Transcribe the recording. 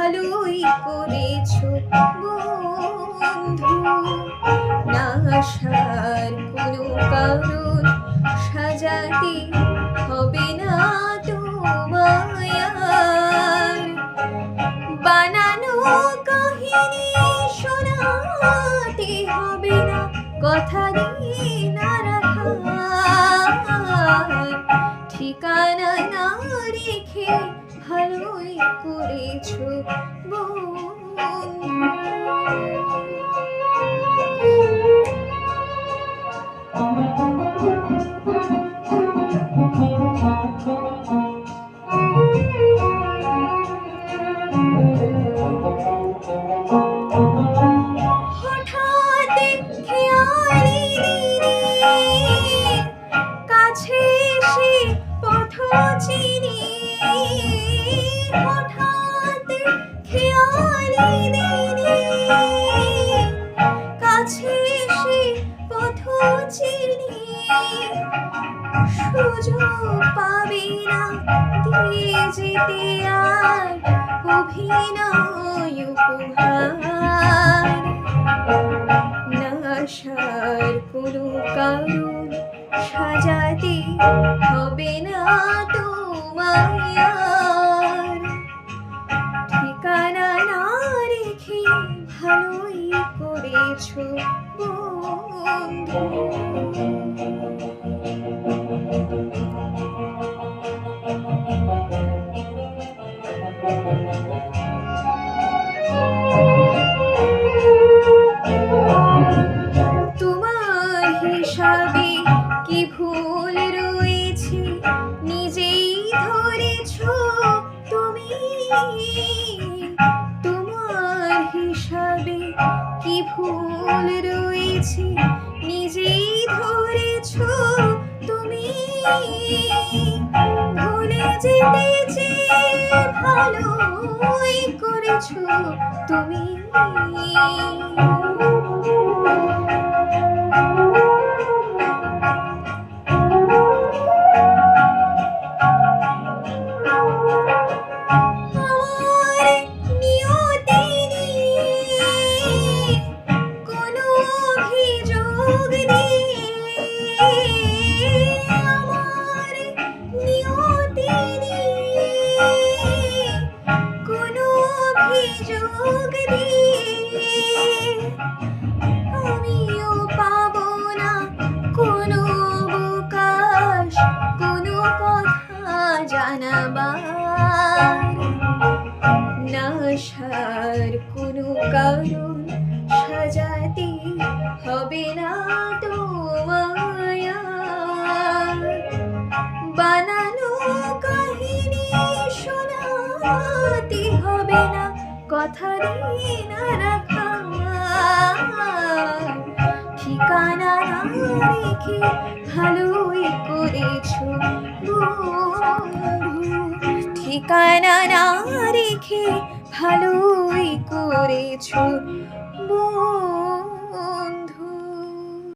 ভালোই করেছো বন্ধু। না আসার কোনো কারণ সাজাতে হবে না তোমায় আর। বানানো কাহিনী শোনাতে হবে না, কথা দিয়ে না রাখার। ঠিকানা না রেখে ভালোই করেছো বন্ধু। হঠাৎ খেয়ালি দিনে কাছে এসে পথ চিনি। হঠাৎ খেয়ালি দিনে কাছে এসে পথ চিনি। সুযোগ পাবে না দিয়ে যেতে আর অভিনয় উপহার। না আসার কোনো কারণ সাজাতে হবে না তোমায় আর। ঠিকানা না রেখে ভালোই করেছো বন্ধু। তোমার হিসাবে কি ভুল রয়েছে নিজেই ধরেছো তুমি। তোমার হিসাবে কি ভুল রয়েছে নিজেই ধরেছো তুমি। ভুলে যেতে চেয়ে ভালোই করেছো তুমি। আমার নিয়তি নিয়ে কোনো অভিযোগ দিয়ে। আমার নিয়তি নিয়ে কোনো অভিযোগ দিয়ে আমিও পাবো না কোনো অবকাশ, কোনো কথা জানাবার। না আসার কোনো কারণ সাজাতে হবে না তোমায় আর। বানানো কাহিনী শোনাতে হবে না, কথা দিয়ে না রাখার। ঠিকানা না রেখে ভালোই করেছো বন্ধু। ঠিকানা না রেখে ভালোই করেছো বন্ধু।